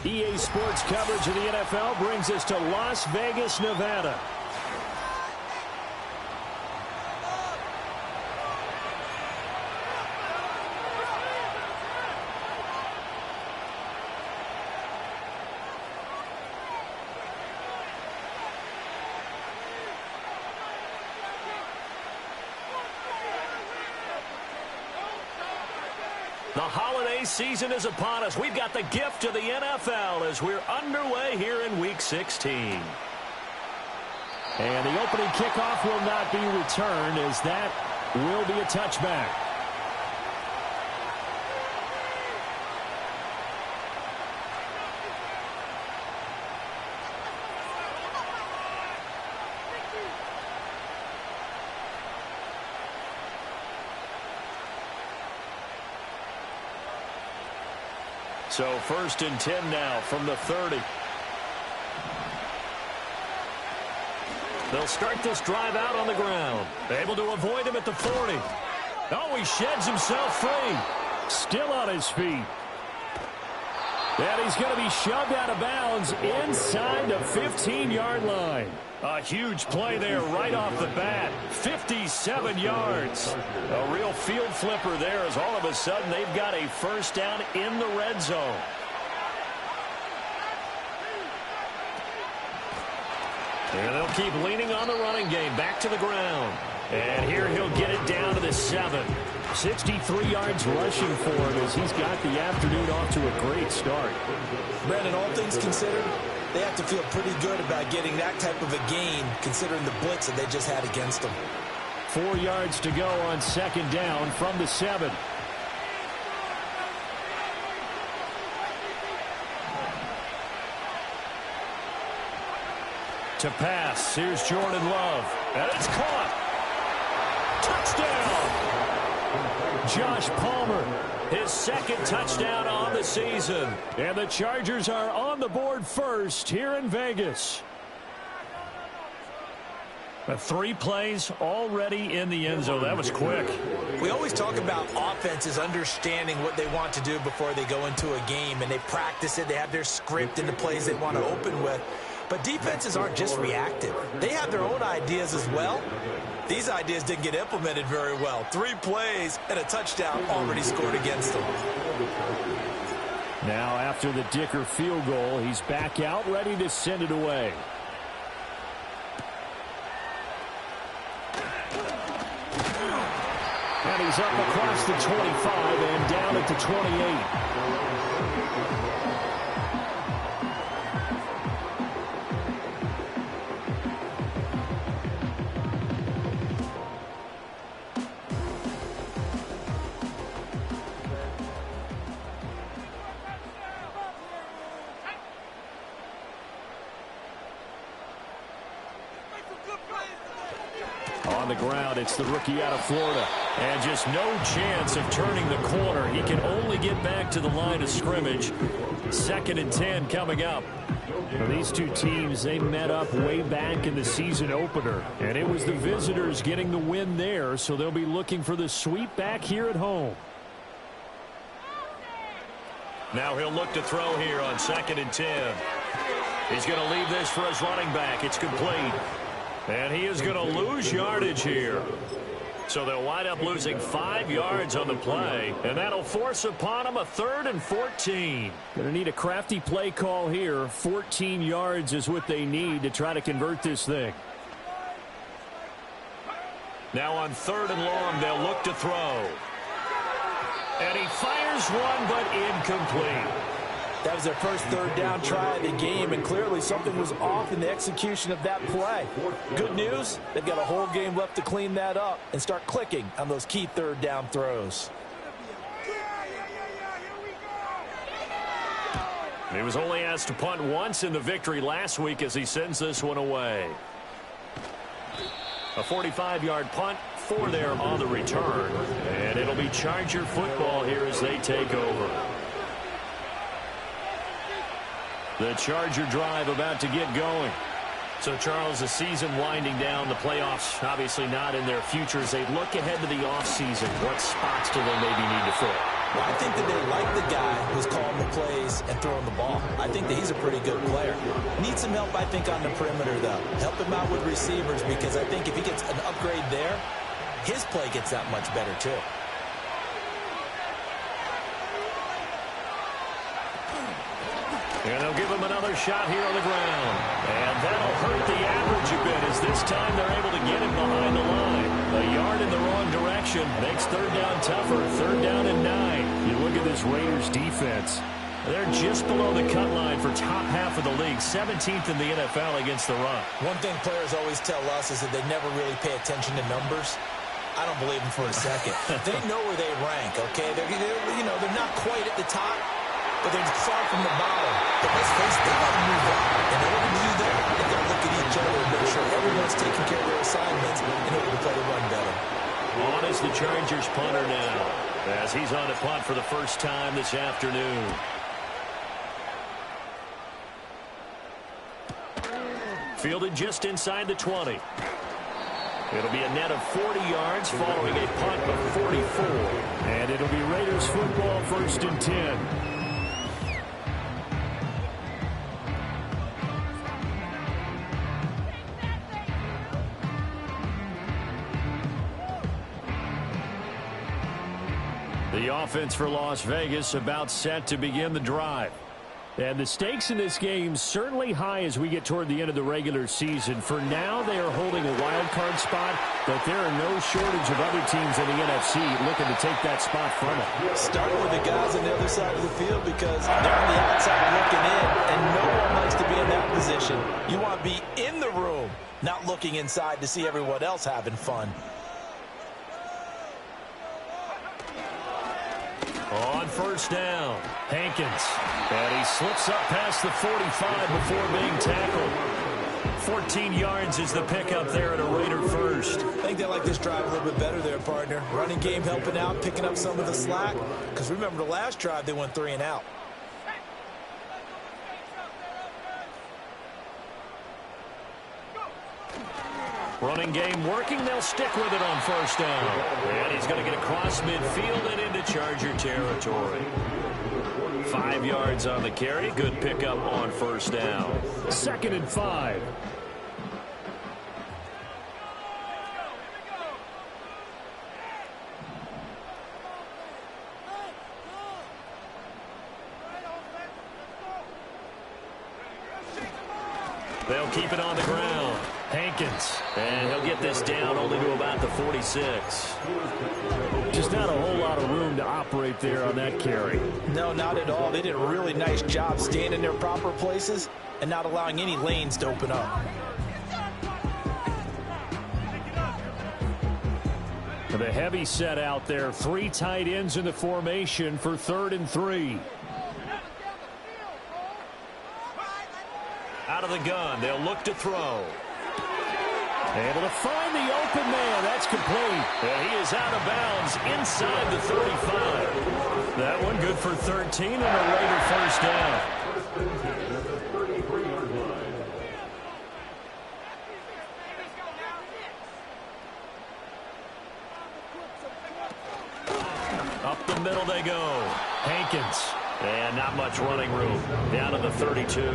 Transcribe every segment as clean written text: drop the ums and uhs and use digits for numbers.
EA Sports coverage of the NFL brings us to Las Vegas, Nevada. The holiday season is upon us. We've got the gift of the NFL as we're underway here in Week 16. And the opening kickoff will not be returned as that will be a touchback. So 1st and 10 now from the 30. They'll start this drive out on the ground. Able to avoid him at the 40. Oh, he sheds himself free. Still on his feet. And he's going to be shoved out of bounds inside the 15-yard line. A huge play there right off the bat. 57 yards. A real field flipper there as all of a sudden they've got a first down in the red zone. And they'll keep leaning on the running game. Back to the ground. And here he'll get it down to the 7. 63 yards rushing for him as he's got the afternoon off to a great start. Brandon, all things considered, they have to feel pretty good about getting that type of a gain considering the blitz that they just had against them. 4 yards to go on 2nd down from the 7. To pass, here's Jordan Love. And it's caught. Touchdown! Josh Palmer, his 2nd touchdown on the season. And the Chargers are on the board first here in Vegas. 3 plays already in the end zone. That was quick. We always talk about offenses understanding what they want to do before they go into a game, and they practice it. They have their script and the plays they want to open with. But defenses aren't just reactive. They have their own ideas as well. These ideas didn't get implemented very well. 3 plays and a touchdown already scored against them. Now after the Dicker field goal, he's back out ready to send it away. And he's up across the 25 and down at the 28. On the ground, it's the rookie out of Florida. And just no chance of turning the corner. He can only get back to the line of scrimmage. 2nd and 10 coming up. Now, these two teams, they met up way back in the season opener. And it was the visitors getting the win there, so they'll be looking for the sweep back here at home. Now he'll look to throw here on 2nd and 10. He's going to leave this for his running back. It's complete. And he is going to lose yardage here. So they'll wind up losing 5 yards on the play. And that'll force upon him a 3rd and 14. Going to need a crafty play call here. 14 yards is what they need to try to convert this thing. Now on 3rd and long, they'll look to throw. And he fires one, but incomplete. That was their first 3rd down try of the game, and clearly something was off in the execution of that play. Good news, they've got a whole game left to clean that up and start clicking on those key 3rd down throws. He was only asked to punt once in the victory last week as he sends this one away. A 45-yard punt, 4 there on the return. And it'll be Charger football here as they take over. The Charger drive about to get going. So, Charles, the season winding down, the playoffs obviously not in their future. As they look ahead to the offseason, what spots do they maybe need to fill? Well, I think that they like the guy who's calling the plays and throwing the ball. I think that he's a pretty good player. Needs some help, I think, on the perimeter, though. Help him out with receivers, because I think if he gets an upgrade there, his play gets that much better, too. And they'll give him another shot here on the ground. And that'll hurt the average a bit, as this time they're able to get him behind the line. A yard in the wrong direction makes third down tougher. Third down and 9. You look at this Raiders defense. They're just below the cut line for top half of the league. 17th in the NFL against the run. One thing players always tell us is that they never really pay attention to numbers. I don't believe them for a second. They know where they rank, okay? They're not quite at the top, but they're far from the bottom. But let's face it, they got to move up. And in order to do that, they've got to look at each other and make sure everyone's taking care of their assignments in order to play the run better. On is the Chargers punter now, as he's on a punt for the first time this afternoon. Fielded just inside the 20. It'll be a net of 40 yards following a punt of 44. And it'll be Raiders football, 1st and 10. The offense for Las Vegas about set to begin the drive. And the stakes in this game certainly high as we get toward the end of the regular season. For now, they are holding a wild card spot, but there are no shortage of other teams in the NFC looking to take that spot from them. Starting with the guys on the other side of the field, because they're on the outside looking in, and no one likes to be in that position. You want to be in the room, not looking inside to see everyone else having fun. On first down, Hankins. And he slips up past the 45 before being tackled. 14 yards is the pickup there at a Raider first. I think they like this drive a little bit better there, partner. Running game helping out, picking up some of the slack. Because remember, the last drive they went 3 and out. Running game working. They'll stick with it on first down. And he's going to get across midfield and into Charger territory. 5 yards on the carry. Good pickup on first down. 2nd and 5. They'll keep it on the ground. Hankins. And he'll get this down only to about the 46. Just not a whole lot of room to operate there on that carry. No, not at all. They did a really nice job staying in their proper places and not allowing any lanes to open up. The heavy set out there. 3 tight ends in the formation for 3rd and 3. Out of the gun. They'll look to throw. Able to find the open man. That's complete. And he is out of bounds inside the 35. That one good for 13 and a Raider first down. Up the middle they go. Hankins. And not much running room. Down to the 32.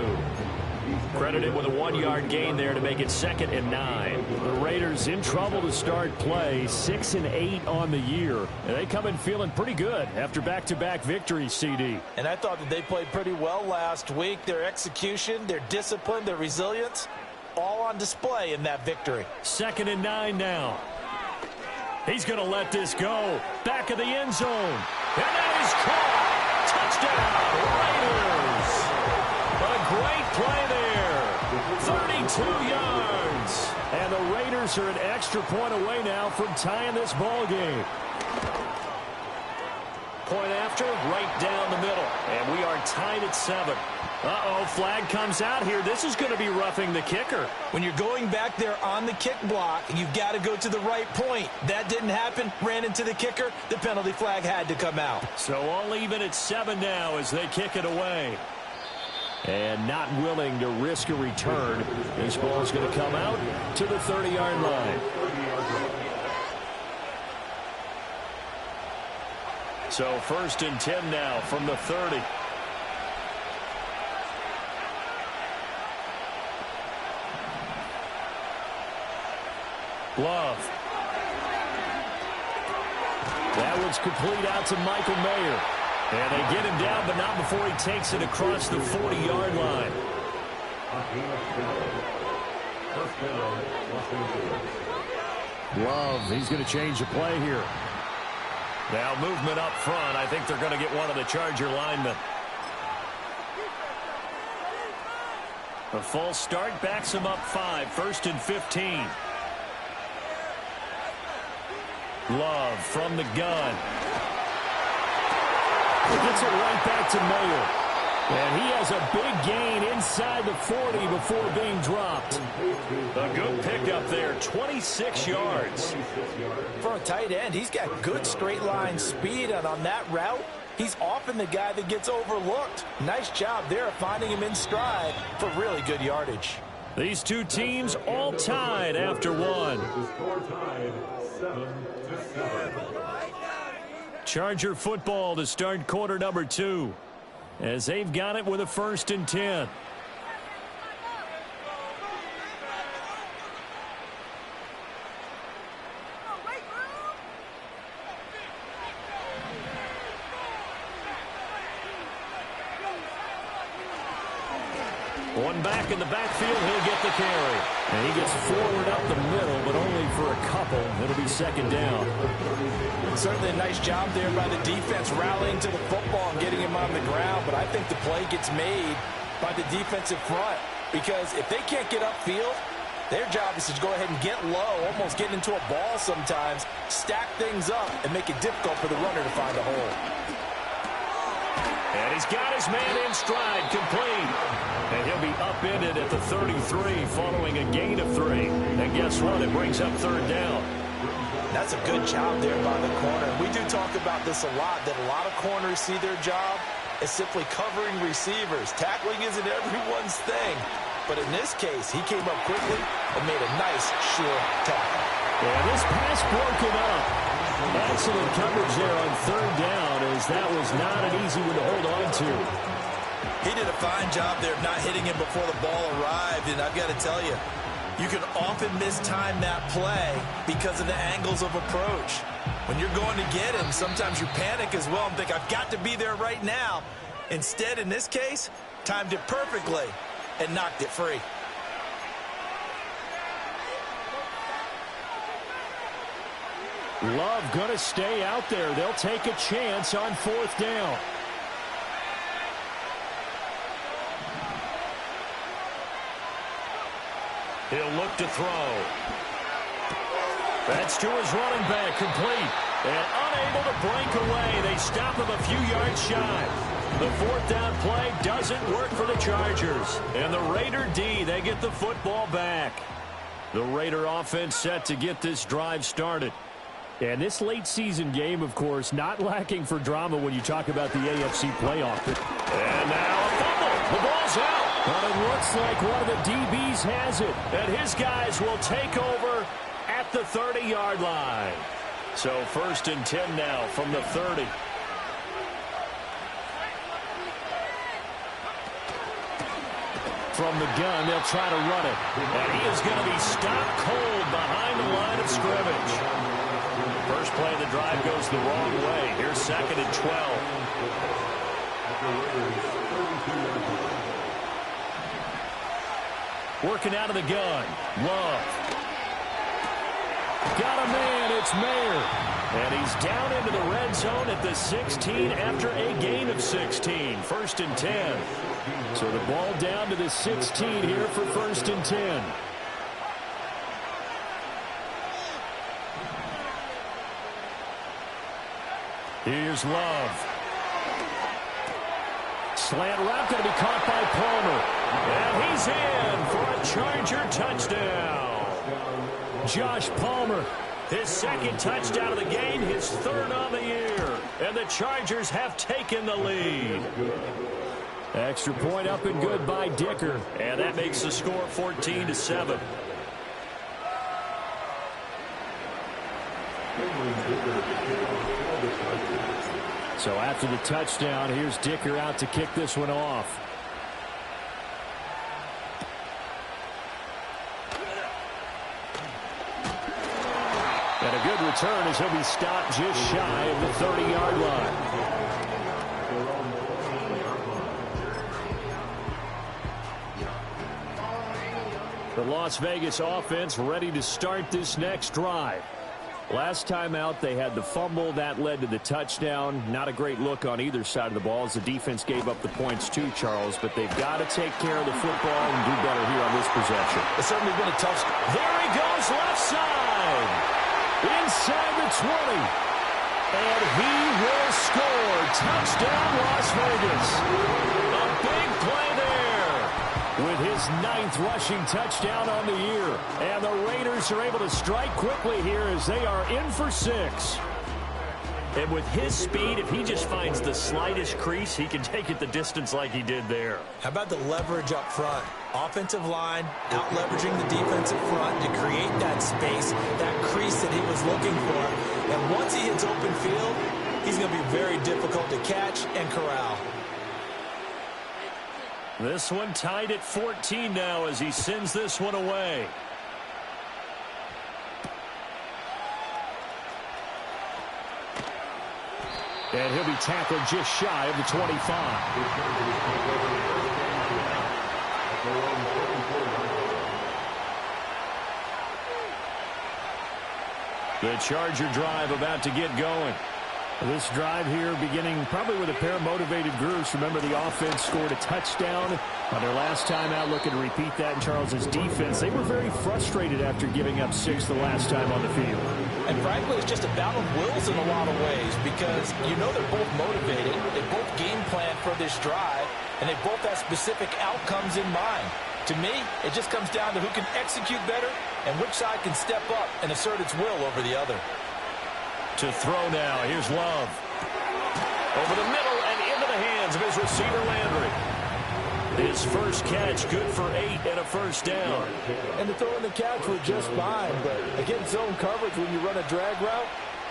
Credited with a 1-yard gain there to make it 2nd and 9. The Raiders in trouble to start play. 6 and 8 on the year. And they come in feeling pretty good after back-to-back victories, CD. And I thought that they played pretty well last week. Their execution, their discipline, their resilience, all on display in that victory. 2nd and 9 now. He's going to let this go. Back of the end zone. And that is caught. Touchdown, Raiders. A great play there. 32 yards. And the Raiders are an extra point away now from tying this ball game. Point after, right down the middle. And we are tied at 7. Uh-oh, flag comes out here. This is going to be roughing the kicker. When you're going back there on the kick block, you've got to go to the right point. That didn't happen. Ran into the kicker. The penalty flag had to come out. So all even at 7 now as they kick it away. And not willing to risk a return. This ball is going to come out to the 30-yard line. So 1st and 10 now from the 30. Love. That one's complete out to Michael Mayer. And they get him down, but not before he takes it across the 40-yard line. Love, he's going to change the play here. Now movement up front. I think they're going to get one of the Charger linemen. A false start backs him up 5. 1st and 15. Love from the gun. Gets it right back to Mayer. And he has a big gain inside the 40 before being dropped. A good pickup there, 26 yards. For a tight end, he's got good straight line speed, and on that route, he's often the guy that gets overlooked. Nice job there of finding him in stride for really good yardage. These two teams all tied after one. Charger football to start quarter number 2. As they've got it with a 1st and 10. One back in the backfield, he'll get the carry. And he gets forward up the middle, but only for a couple. It'll be 2nd down. Certainly a nice job there by the defense rallying to the football and getting him on the ground, but I think the play gets made by the defensive front, because if they can't get upfield, their job is to go ahead and get low, almost get into a ball sometimes, stack things up, and make it difficult for the runner to find a hole. And he's got his man in stride, complete. And he'll be upended at the 33 following a gain of 3. And guess what? It brings up 3rd down. That's a good job there by the corner. We do talk about this a lot, that a lot of corners see their job as simply covering receivers. Tackling isn't everyone's thing. But in this case, he came up quickly and made a nice, sure tackle. Yeah, this pass broken up. Excellent coverage there on 3rd down, as that was not an easy one to hold on to. He did a fine job there of not hitting him before the ball arrived, and I've got to tell you, you can often mistime that play because of the angles of approach. When you're going to get him, sometimes you panic as well and think, I've got to be there right now. Instead, in this case, timed it perfectly and knocked it free. Love going to stay out there. They'll take a chance on 4th down. He'll look to throw. That's to his running back, complete. And unable to break away. They stop him a few yards shy. The 4th down play doesn't work for the Chargers. And the Raider D, they get the football back. The Raider offense set to get this drive started. And this late season game, of course, not lacking for drama when you talk about the AFC playoff. And now a fumble. The ball's out. But it looks like one of the DBs has it. And his guys will take over at the 30-yard line. So 1st and 10 now from the 30. From the gun, they'll try to run it. And he is going to be stopped cold behind the line of scrimmage. First play of the drive goes the wrong way. Here's 2nd and 12. Working out of the gun. Love. Got a man. It's Mayer. And he's down into the red zone at the 16 after a gain of 16. 1st and 10. So the ball down to the 16 here for 1st and 10. Here's Love. Slant route going to be caught by Palmer. And he's in for a Charger touchdown. Josh Palmer, his 2nd touchdown of the game, his 3rd on the year. And the Chargers have taken the lead. Extra point up and good by Dicker. And that makes the score 14-7. So after the touchdown, here's Dicker out to kick this one off. And a good return as he'll be stopped just shy of the 30-yard line. The Las Vegas offense ready to start this next drive. Last time out, they had the fumble. That led to the touchdown. Not a great look on either side of the ball as the defense gave up the points too, Charles. But they've got to take care of the football and do better here on this possession. It's certainly been a tough. There he goes, left side. Inside the 20. And he will score. Touchdown, Las Vegas. A big play there with his 9th rushing touchdown on the year. And the Raiders are able to strike quickly here as they are in for 6. And with his speed, if he just finds the slightest crease, he can take it the distance like he did there. How about the leverage up front? Offensive line out-leveraging the defensive front to create that space, that crease that he was looking for. And once he hits open field, he's going to be very difficult to catch and corral. This one tied at 14 now as he sends this one away. And he'll be tackled just shy of the 25. The Charger drive about to get going. This drive here beginning probably with a pair of motivated groups. Remember, the offense scored a touchdown on their last time out. Looking to repeat that in Charles's defense. They were very frustrated after giving up 6 the last time on the field. And frankly, it's just a battle of wills in a lot of ways because you know they're both motivated. They both game plan for this drive, and they both have specific outcomes in mind. To me, it just comes down to who can execute better and which side can step up and assert its will over the other. To throw now. Here's Love. Over the middle and into the hands of his receiver, Landry. His first catch, good for 8 and a first down. And the throw and the catch were just fine, but against zone coverage when you run a drag route,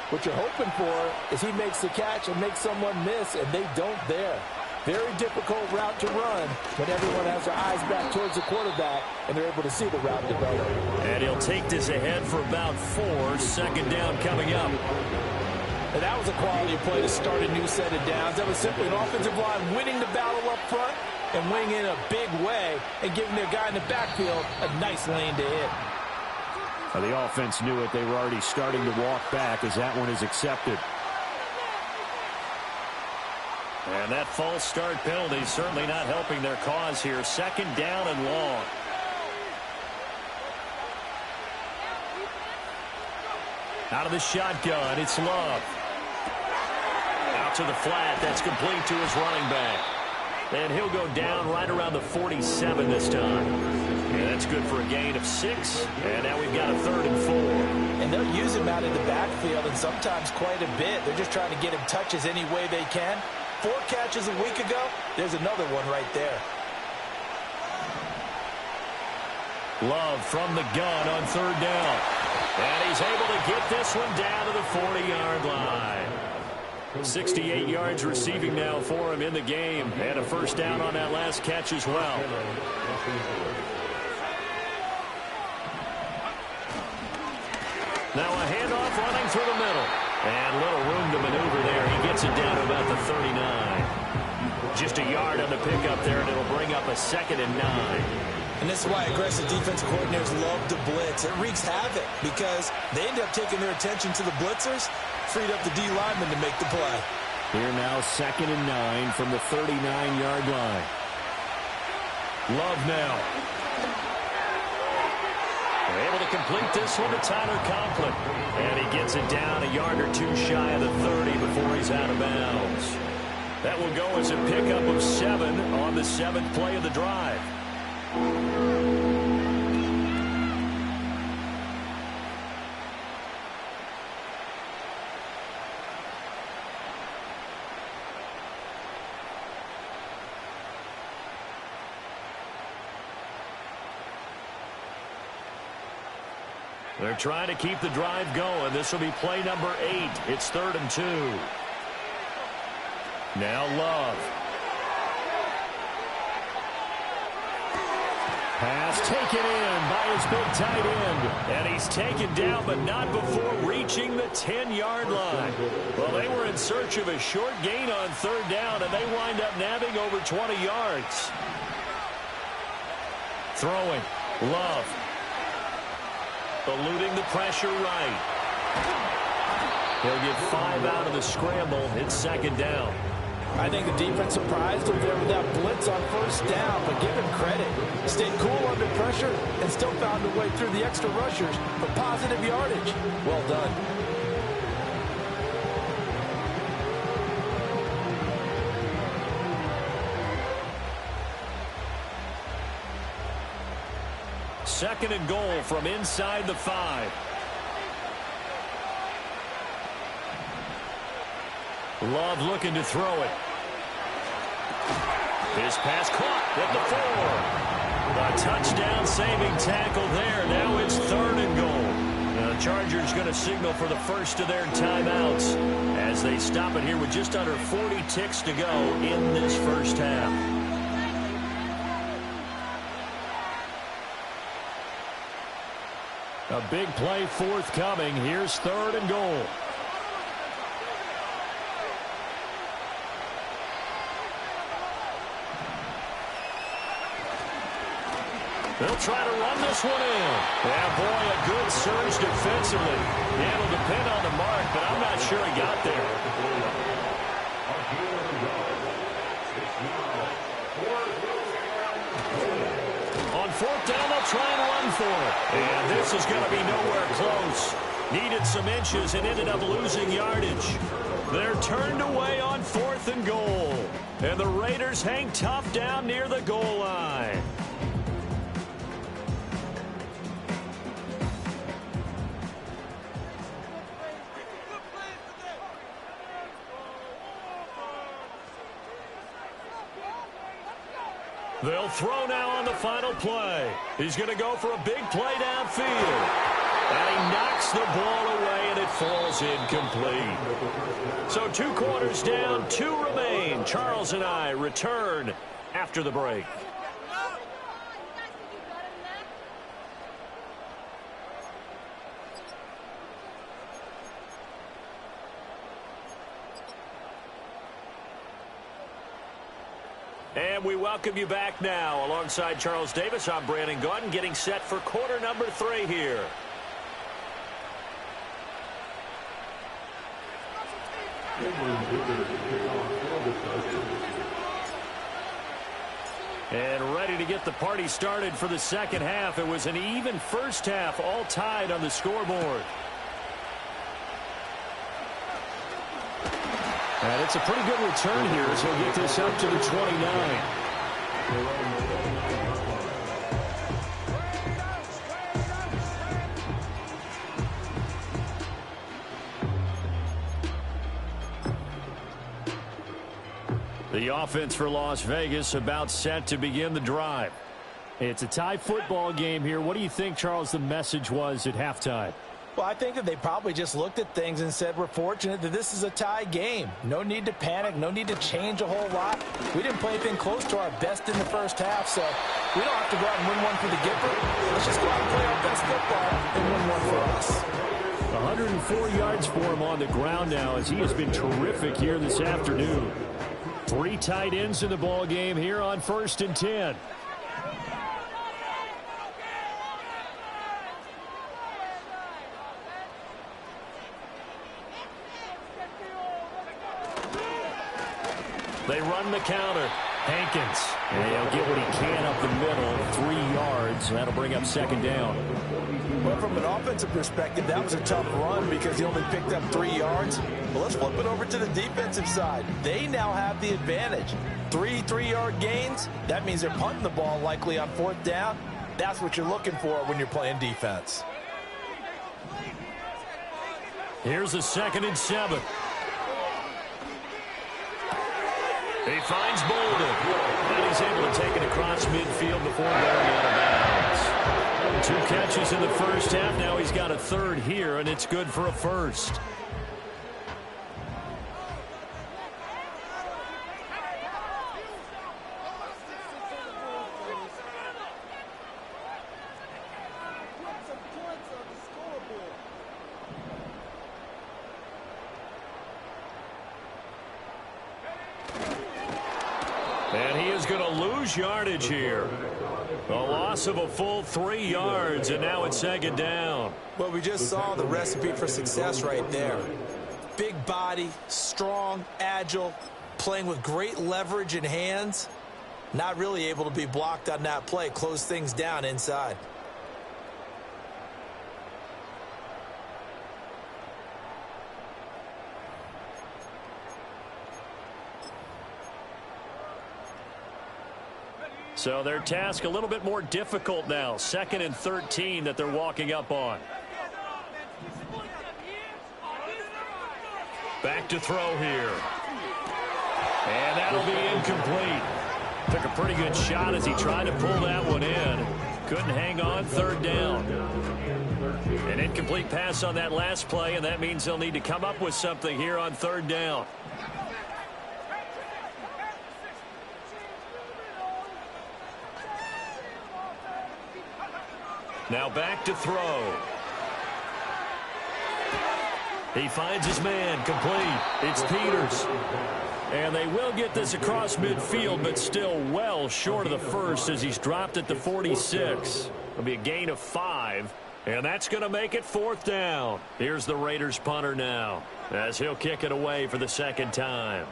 what you're hoping for is he makes the catch and makes someone miss, and they don't there. Very difficult route to run when everyone has their eyes back towards the quarterback and they're able to see the route develop. And he'll take this ahead for about 4. Second down coming up. And that was a quality play to start a new set of downs. That was simply an offensive line winning the battle up front and winning in a big way and giving their guy in the backfield a nice lane to hit. Well, the offense knew it. They were already starting to walk back as that one is accepted. And that false start penalty certainly not helping their cause here. Second down and long. Out of the shotgun, it's Love. Out to the flat, that's complete to his running back. And he'll go down right around the 47 this time. And that's good for a gain of 6. And now we've got a 3rd and 4. And they'll use him out in the backfield and sometimes quite a bit. They're just trying to get him touches any way they can. 4 catches a week ago, there's another one right there. Love from the gun on 3rd down. And he's able to get this one down to the 40-yard line. 68 yards receiving now for him in the game. And a first down on that last catch as well. Now a handoff running through the middle. And little room to maneuver there. He gets it down to about the 39. Just a yard on the pickup there, and it'll bring up a 2nd and 9. And this is why aggressive defensive coordinators love to blitz. It wreaks havoc because they end up taking their attention to the blitzers, freed up the D lineman to make the play. Here now 2nd and 9 from the 39-yard line. Love now. They're able to complete this one to Tyler Conklin. And he gets it down a yard or 2 shy of the 30 before he's out of bounds. That will go as a pickup of 7 on the 7th play of the drive. They're trying to keep the drive going. This will be play number 8. It's 3rd and 2. Now Love. Pass taken in by his big tight end. And he's taken down, but not before reaching the 10-yard line. Well, they were in search of a short gain on third down, and they wind up nabbing over 20 yards. Throwing. Love. Eluding the pressure right. He'll get 5 out of the scramble. It's second down. I think the defense surprised him there with that blitz on first down, but give him credit. Stayed cool under pressure and still found a way through the extra rushers for positive yardage. Well done. Second and goal from inside the 5. Love looking to throw it. His pass caught at the 4. A touchdown saving tackle there. Now it's third and goal. The Chargers going to signal for the first of their timeouts as they stop it here with just under 40 ticks to go in this first half. A big play forthcoming. Here's third and goal. They'll try to run this one in. Yeah, boy, a good surge defensively. Yeah, it'll depend on the mark, but I'm not sure he got there. On fourth down, they'll try and run for it. And this is going to be nowhere close. Needed some inches and ended up losing yardage. They're turned away on fourth and goal. And the Raiders hang tough down near the goal line. They'll throw now on the final play. He's going to go for a big play downfield. And he knocks the ball away, and it falls incomplete. So 2 quarters down, 2 remain. Charles and I return after the break. And we welcome you back now. Alongside Charles Davis, I'm Brandon Gaudin, getting set for quarter number 3 here. And ready to get the party started for the second half. It was an even first half, all tied on the scoreboard. And it's a pretty good return here as he'll get this up to the 29. The offense for Las Vegas about set to begin the drive. It's a tie football game here. What do you think, Charles, the message was at halftime? Well, I think that they probably just looked at things and said, we're fortunate that this is a tie game. No need to panic. No need to change a whole lot. We didn't play anything close to our best in the first half, so we don't have to go out and win one for the Gipper. Let's just go out and play our best football and win one for us. 104 yards for him on the ground now as he has been terrific here this afternoon. 3 tight ends in the ball game here on 1st and 10. They run the counter. Hankins. And he'll get what he can up the middle. 3 yards. That'll bring up second down. Well, from an offensive perspective, that was a tough run because he only picked up 3 yards. But let's flip it over to the defensive side. They now have the advantage. 3 3-yard gains. That means they're punting the ball likely on fourth down. That's what you're looking for when you're playing defense. Here's a 2nd and 7. He finds Bolden. And he's able to take it across midfield before going out of bounds. 2 catches in the first half. Now he's got a 3rd here, and it's good for a 1st. And he is going to lose yardage here. A loss of a full 3 yards, and now it's second down. Well, we just saw the recipe for success right there. Big body, strong, agile, playing with great leverage in hands. Not really able to be blocked on that play. Close things down inside. So their task a little bit more difficult now. 2nd and 13 that they're walking up on. Back to throw here. And that'll be incomplete. Took a pretty good shot as he tried to pull that one in. Couldn't hang on. 3rd down. An incomplete pass on that last play, and that means they'll need to come up with something here on 3rd down. Now back to throw. He finds his man, complete. It's Peters. And they will get this across midfield, but still well short of the first as he's dropped at the 46. It'll be a gain of 5, and that's going to make it 4th down. Here's the Raiders punter now as he'll kick it away for the 2nd time.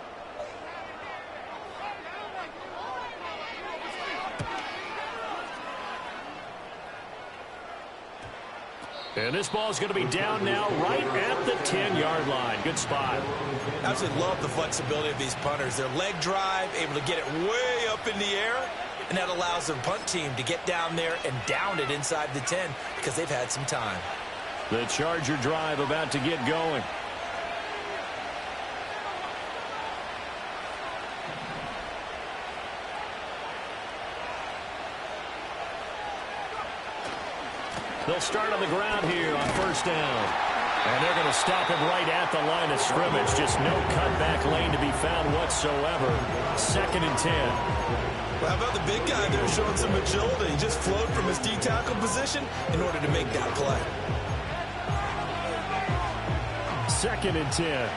And this ball is going to be down now right at the 10-yard line. Good spot. Absolutely love the flexibility of these punters. Their leg drive, able to get it way up in the air, and that allows their punt team to get down there and down it inside the 10 because they've had some time. The Charger drive about to get going. They'll start on the ground here on 1st down. And they're going to stop him right at the line of scrimmage. Just no cutback lane to be found whatsoever. 2nd and 10. Well, how about the big guy there showing some agility? He just flowed from his D-tackle position in order to make that play. 2nd and 10.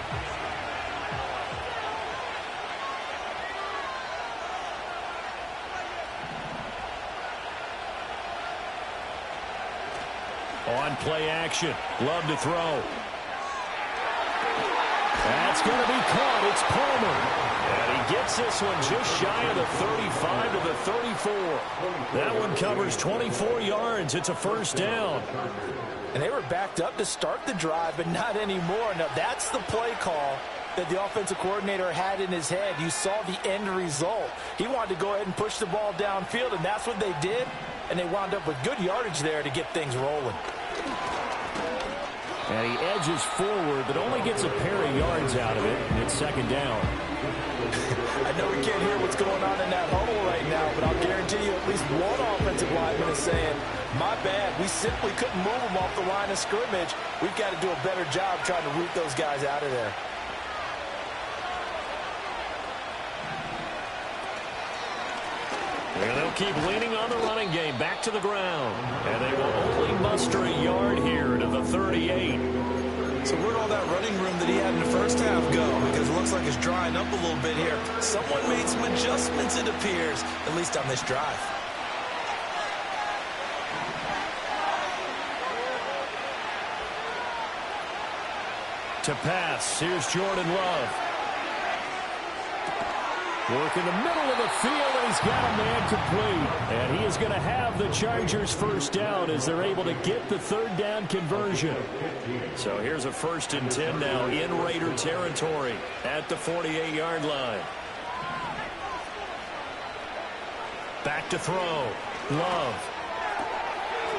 On play action. Love to throw. That's going to be caught. It's Palmer. And he gets this one just shy of the 35 to the 34. That one covers 24 yards. It's a 1st down. And they were backed up to start the drive, but not anymore. Now, that's the play call that the offensive coordinator had in his head. You saw the end result. He wanted to go ahead and push the ball downfield, and that's what they did. And they wound up with good yardage there to get things rolling. And he edges forward, but only gets a pair of yards out of it, and it's 2nd down. I know we can't hear what's going on in that huddle right now, but I'll guarantee you at least one offensive lineman is saying, my bad, we simply couldn't move them off the line of scrimmage. We've got to do a better job trying to root those guys out of there. And they'll keep leaning on the running game back to the ground. And they will only muster a yard here to the 38. So where'd all that running room that he had in the first half go? Because it looks like it's drying up a little bit here. Someone made some adjustments, it appears, at least on this drive. To pass, here's Jordan Love. Work in the middle of the field, and he's got a man complete. And he is going to have the Chargers 1st down as they're able to get the 3rd down conversion. So here's a 1st and 10 now in Raider territory at the 48-yard line. Back to throw. Love.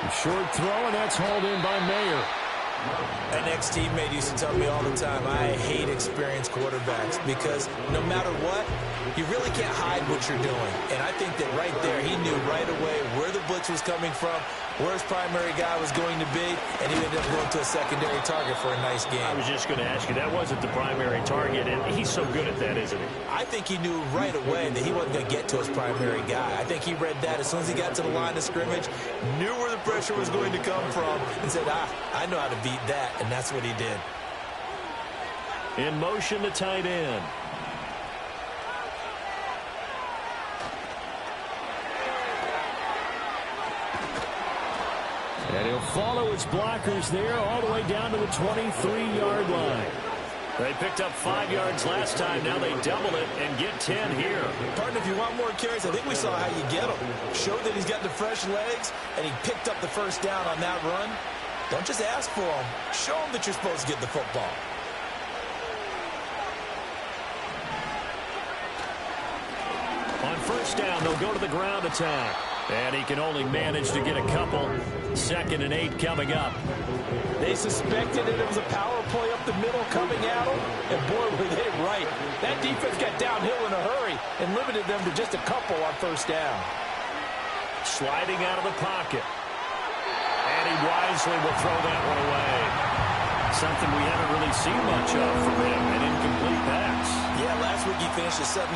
A short throw, and that's hauled in by Mayer. An ex-teammate used to tell me all the time, I hate experienced quarterbacks because no matter what, you really can't hide what you're doing. And I think that right there, he knew right away where the blitz was coming from, where his primary guy was going to be, and he ended up going to a secondary target for a nice game. I was just going to ask you, that wasn't the primary target, and he's so good at that, isn't he? I think he knew right away that he wasn't going to get to his primary guy. I think he read that as soon as he got to the line of scrimmage, knew where the pressure was going to come from, and said, I know how to beat that, and that's what he did. In motion to tight end. And he'll follow his blockers there all the way down to the 23-yard line. They picked up 5 yards last time. Now they double it and get 10 here. Partner, if you want more carries, I think we saw how you get them. Showed that he's got the fresh legs, and he picked up the first down on that run. Don't just ask for them. Show them that you're supposed to get the football. On first down, they'll go to the ground attack. And he can only manage to get a couple. 2nd and 8 coming up. They suspected that it was a power play up the middle coming at them, and boy, were they right. That defense got downhill in a hurry and limited them to just a couple on first down. Sliding out of the pocket. And he wisely will throw that one away. Something we haven't really seen much of from him, an incomplete pass. Yeah, last week he finished at 70%.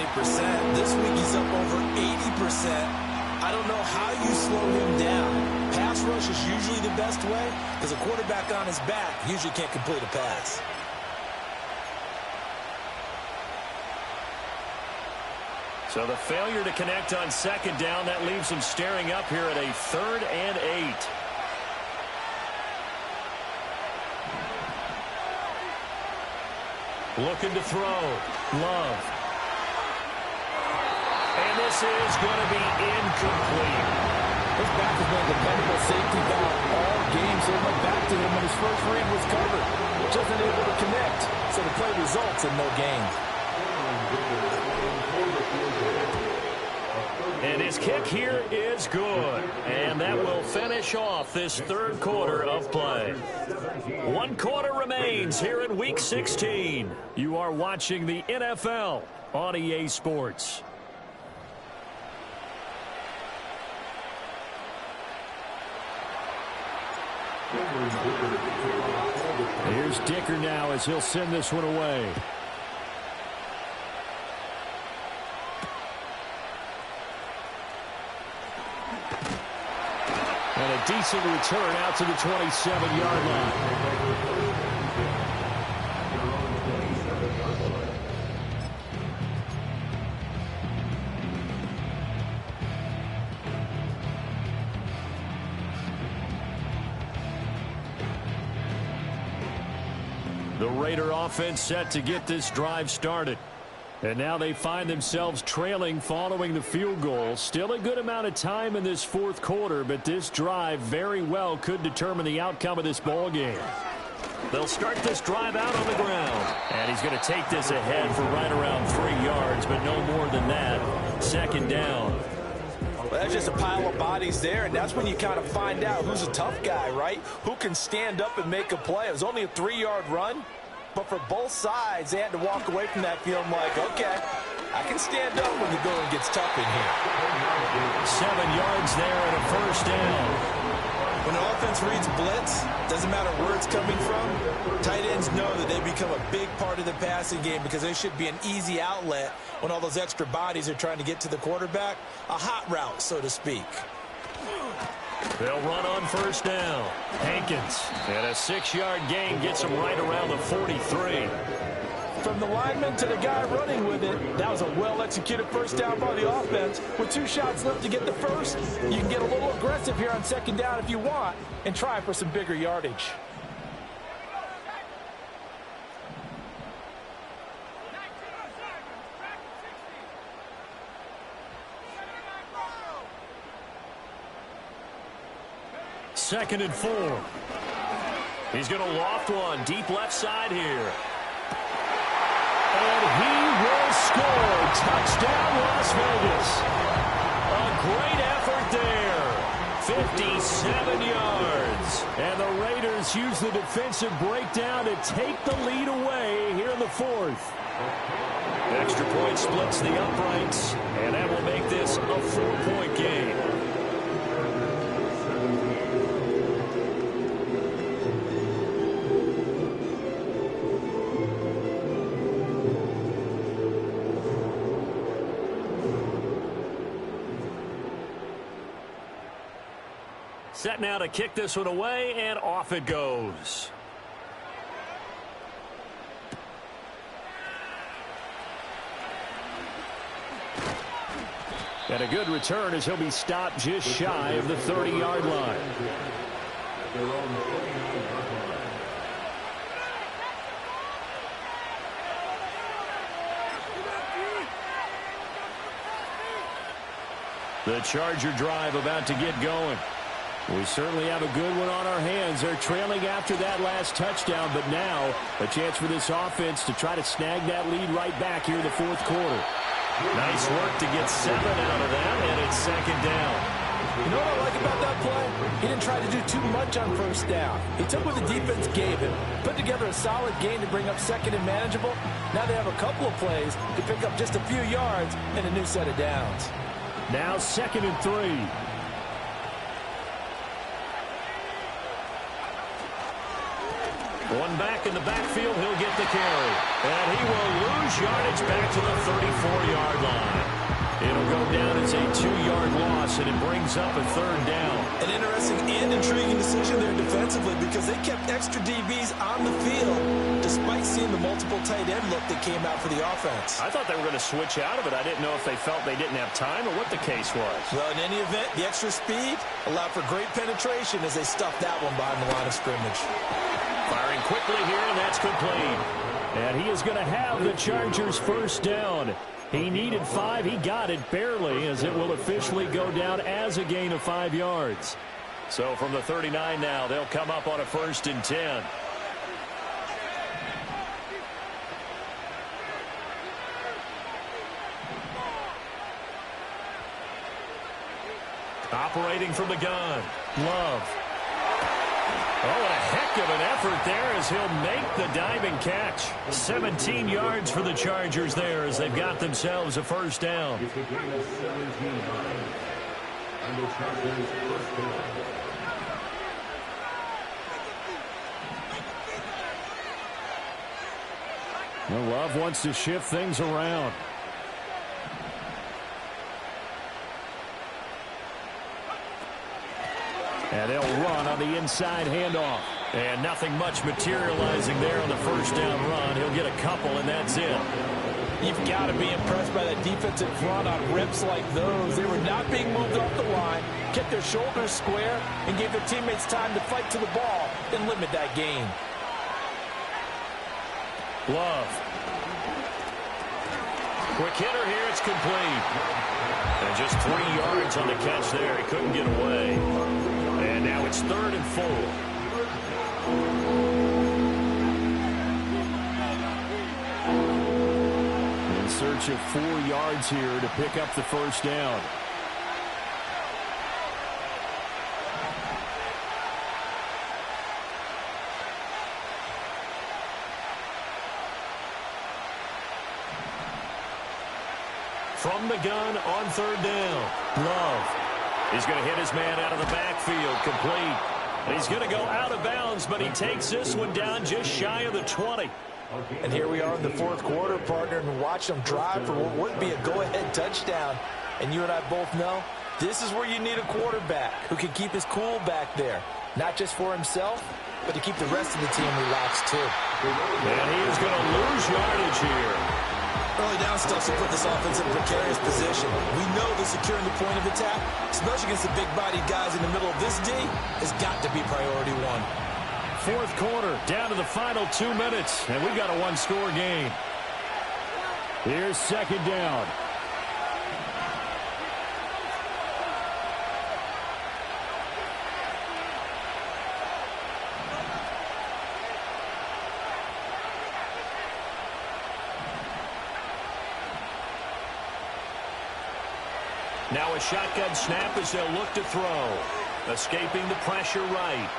This week he's up over 80%. I don't know how you slow him down. Pass rush is usually the best way because a quarterback on his back usually can't complete a pass. So the failure to connect on 2nd down, that leaves him staring up here at a 3rd and 8. Looking to throw. Love. And this is going to be incomplete. His back has been a dependable safety valve all game, so it went back to him when his first read was covered. Just unable to connect, so the play results in no gain. And his kick here is good. And that will finish off this 3rd quarter of play. 1 quarter remains here in Week 16. You are watching the NFL on EA Sports. Here's Dicker now as he'll send this one away. And a decent return out to the 27-yard line. The Raider offense set to get this drive started. And now they find themselves trailing following the field goal. Still a good amount of time in this 4th quarter, but this drive very well could determine the outcome of this ball game. They'll start this drive out on the ground. And he's going to take this ahead for right around 3 yards, but no more than that. 2nd down. Well, that's just a pile of bodies there, and that's when you kind of find out who's a tough guy, right? Who can stand up and make a play. It was only a 3-yard run, but for both sides, they had to walk away from that feeling like, okay, I can stand up when the going gets tough in here. 7 yards there and a first down. When the offense reads blitz, doesn't matter where it's coming from, tight ends know that they become a big part of the passing game because they should be an easy outlet when all those extra bodies are trying to get to the quarterback. A hot route, so to speak. They'll run on first down. Hankins, and a 6-yard gain gets him right around the 43. From the lineman to the guy running with it, that was a well-executed first down by the offense. With 2 shots left to get the first, you can get a little aggressive here on 2nd down if you want and try for some bigger yardage. Second and 4. He's going to loft one deep left side here. And he will score. Touchdown, Las Vegas. A great effort there. 57 yards. And the Raiders use the defensive breakdown to take the lead away here in the 4th. Extra point splits the uprights, and that will make this a 4-point game. Set now to kick this one away, and off it goes. And a good return as he'll be stopped just shy of the 30-yard line. The Charger drive about to get going. We certainly have a good one on our hands. They're trailing after that last touchdown, but now a chance for this offense to try to snag that lead right back here in the fourth quarter. Nice work to get 7 out of that, and it's second down. You know what I like about that play? He didn't try to do too much on first down. He took what the defense gave him, put together a solid game to bring up second and manageable. Now they have a couple of plays to pick up just a few yards and a new set of downs. Now 2nd and 3. One back in the backfield, he'll get the carry. And he will lose yardage back to the 34-yard line. It'll go down as a 2-yard loss, and it brings up a 3rd down. An interesting and intriguing decision there defensively because they kept extra DBs on the field despite seeing the multiple tight end look that came out for the offense. I thought they were going to switch out of it. I didn't know if they felt they didn't have time or what the case was. Well, in any event, the extra speed allowed for great penetration as they stuffed that one behind the line of scrimmage. Firing quickly here, and that's complete. And he is going to have the Chargers' first down. He needed 5. He got it barely, as it will officially go down as a gain of 5 yards. So from the 39 now, they'll come up on a 1st and 10. Operating from the gun, Love. Oh, and a heck of an effort there as he'll make the diving catch. 17 yards for the Chargers there as they've got themselves a first down. Well, Love wants to shift things around. And they'll run on the inside handoff. And nothing much materializing there on the first down run. He'll get a couple, and that's it. You've got to be impressed by that defensive front on rips like those. They were not being moved off the line, kept their shoulders square, and gave their teammates time to fight to the ball and limit that gain. Love. Quick hitter here. It's complete. And just 3 yards on the catch there. He couldn't get away. And now it's 3rd and 4. In search of 4 yards here to pick up the first down. From the gun on 3rd down. Love. He's going to hit his man out of the backfield. Complete. He's going to go out of bounds, but he takes this one down just shy of the 20. And here we are in the fourth quarter, partner, and watch them drive for what would be a go-ahead touchdown. And you and I both know this is where you need a quarterback who can keep his cool back there. Not just for himself, but to keep the rest of the team relaxed too. And he is going to lose yardage here. Early down stuff to put this offense in a precarious position. We know that securing the point of attack, especially against the big-bodied guys in the middle of this D, has got to be priority 1. Fourth quarter, down to the final 2 minutes, and we got a 1-score game. Here's 2nd down. Now a shotgun snap as they'll look to throw. Escaping the pressure right.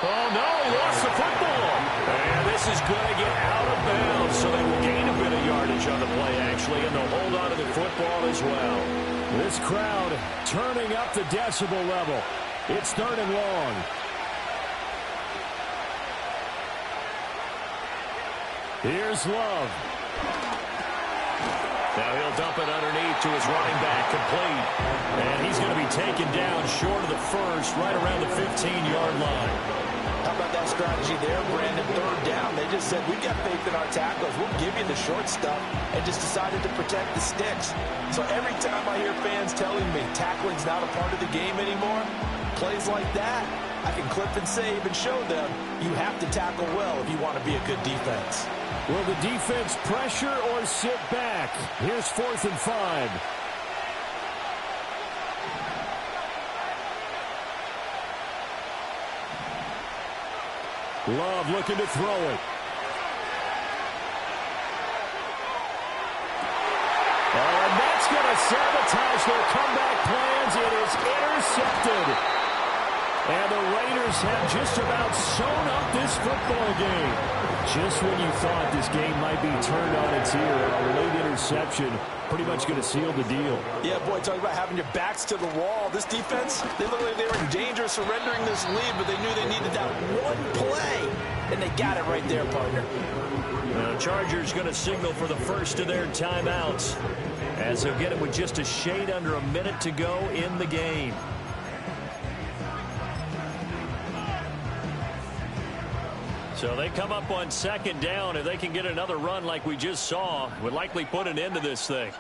Oh, no, he lost the football. And this is going to get out of bounds, so they will gain a bit of yardage on the play, actually, and they'll hold on to the football as well. This crowd turning up the decibel level. It's 3rd and long. Here's Love. Now he'll dump it underneath to his running back, complete. And he's going to be taken down short of the first, right around the 15-yard line. How about that good strategy there, Brandon. Third down, they just said, we've got faith in our tackles. We'll give you the short stuff, and just decided to protect the sticks. So every time I hear fans telling me tackling's not a part of the game anymore, plays like that, I can clip and save and show them you have to tackle well if you want to be a good defense. Will the defense pressure or sit back? Here's 4th and 5. Love looking to throw it. Oh, and that's going to sabotage their comeback plans. It is intercepted. And the Raiders have just about sewn up this football game. Just when you thought this game might be turned on its ear, a late interception pretty much going to seal the deal. Yeah, boy, talking about having your backs to the wall. This defense, they looked like they were in danger of surrendering this lead, but they knew they needed that one play, and they got it right there, partner. The Chargers going to signal for the first of their timeouts, as they'll get it with just a shade under a minute to go in the game. So they come up on 2nd down. If they can get another run like we just saw, would likely put an end to this thing.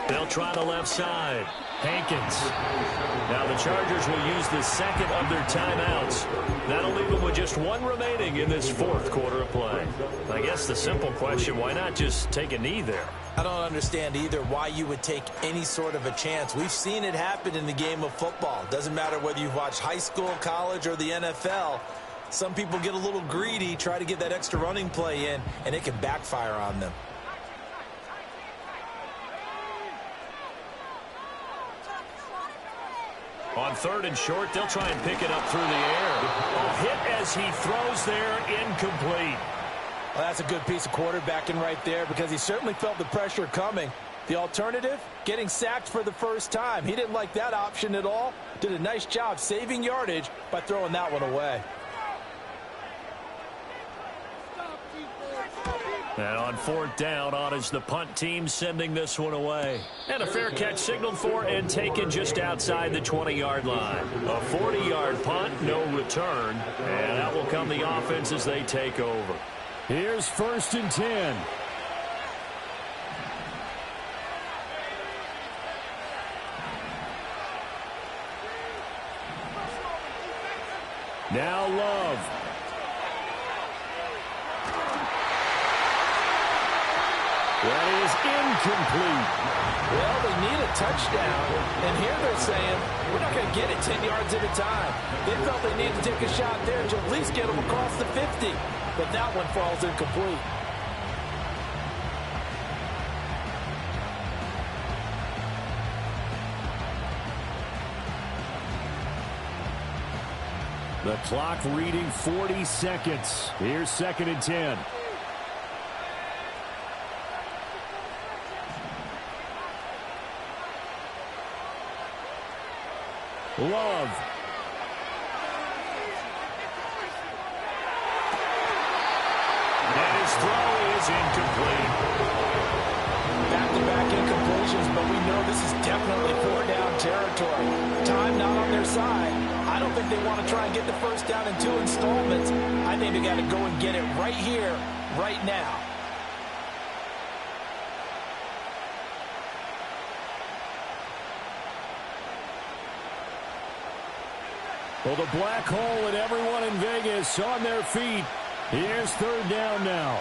They'll try the left side. Hankins. Now the Chargers will use the second of their timeouts. That'll leave them with just one remaining in this 4th quarter of play. I guess the simple question, why not just take a knee there? I don't understand either why you would take any sort of a chance. We've seen it happen in the game of football. Doesn't matter whether you've watched high school, college, or the NFL. Some people get a little greedy, try to get that extra running play in, and it can backfire on them. On 3rd and short, they'll try and pick it up through the air. A hit as he throws there, incomplete. Well, that's a good piece of quarterbacking right there, because he certainly felt the pressure coming. The alternative, getting sacked for the first time. He didn't like that option at all. Did a nice job saving yardage by throwing that one away. And on 4th down, on is the punt team sending this one away. And a fair catch signaled for and taken just outside the 20-yard line. A 40-yard punt, no return. And that will come the offense as they take over. Here's 1st and 10. Now Love. That is incomplete. Well, they need a touchdown, and here they're saying, we're not going to get it 10 yards at a time. They felt they needed to take a shot there to at least get them across the 50, but that one falls incomplete. The clock reading 40 seconds. Here's 2nd and 10. Love. And his throw is incomplete. Back-to-back incompletions, but we know this is definitely 4-down territory. Time not on their side. I don't think they want to try and get the first down in 2 installments. I think they got to go and get it right here, right now. Well, the black hole and everyone in Vegas on their feet. Here's 3rd down now.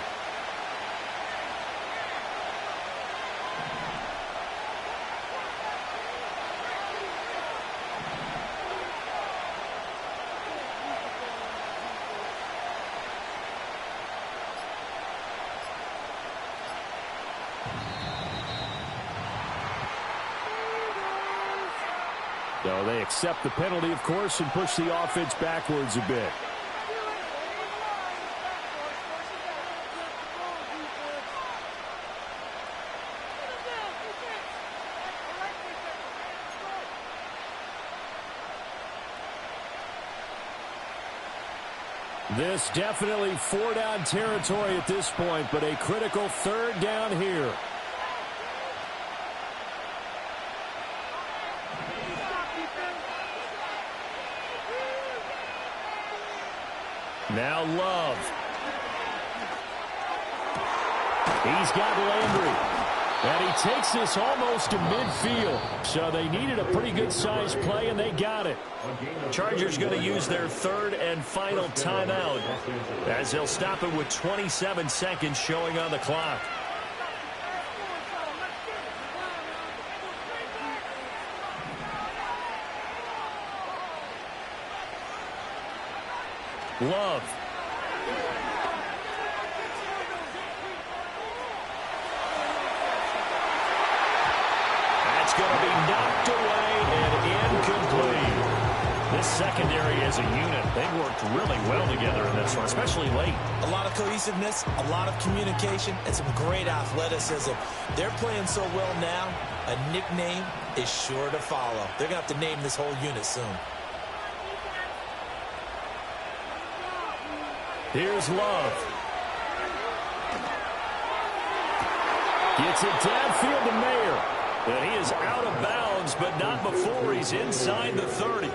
So they accept the penalty, of course, and push the offense backwards a bit. This definitely 4-down territory at this point, but a critical 3rd down here. Now Love. He's got Landry. And he takes this almost to midfield. So they needed a pretty good-sized play, and they got it. Chargers going to use their third and final timeout as they'll stop it with 27 seconds showing on the clock. Love. That's going to be knocked away and incomplete. This secondary as a unit, they've worked really well together in this one, especially late. A lot of cohesiveness, a lot of communication, and some great athleticism. They're playing so well now, a nickname is sure to follow. They're going to have to name this whole unit soon. Here's Love. Gets it downfield to Mayer. And he is out of bounds, but not before he's inside the 30.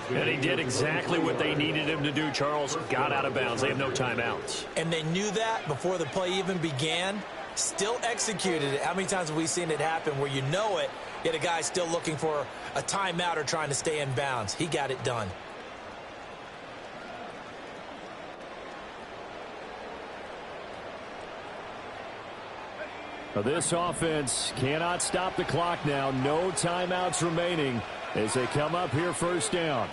And he did exactly what they needed him to do, Charles. Got out of bounds. They have no timeouts. And they knew that before the play even began. Still executed it. How many times have we seen it happen where you know it, yet a guy still looking for a timeout or trying to stay in bounds? He got it done. This offense cannot stop the clock now. No timeouts remaining as they come up here first down.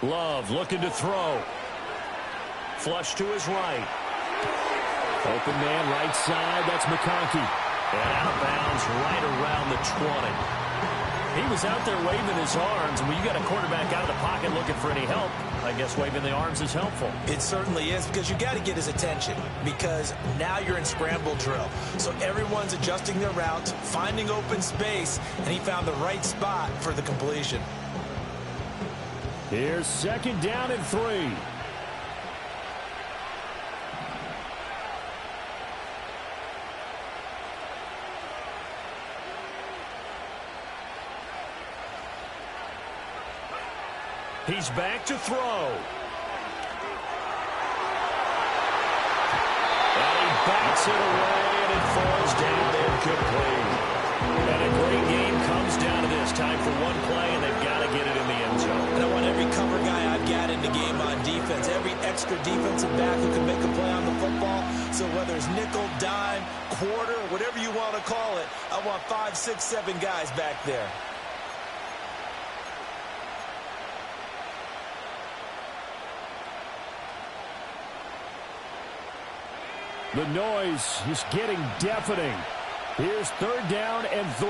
Love looking to throw. Flush to his right. Open man right side. That's McConkey. And out of bounds right around the 20. He was out there waving his arms, and when you got a quarterback out of the pocket looking for any help, I guess waving the arms is helpful. It certainly is, because you got to get his attention, because now you're in scramble drill. So everyone's adjusting their routes, finding open space, and he found the right spot for the completion. Here's second down and 3. He's back to throw. And he bats it away, and it falls down incomplete. And a great game comes down to this. Time for one play, and they've got to get it in the end zone. And I want every cover guy I've got in the game on defense, every extra defensive back who can make a play on the football. So whether it's nickel, dime, quarter, whatever you want to call it, I want 5, 6, 7 guys back there. The noise is getting deafening. Here's third down and 3.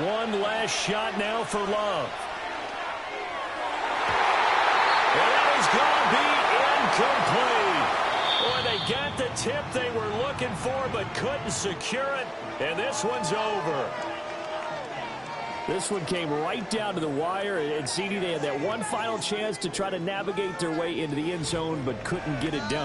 One last shot now for Love. And that is going to be incomplete. Boy, they got the tip they were looking for but couldn't secure it. And this one's over. This one came right down to the wire, and CD, they had that one final chance to try to navigate their way into the end zone, but couldn't get it done.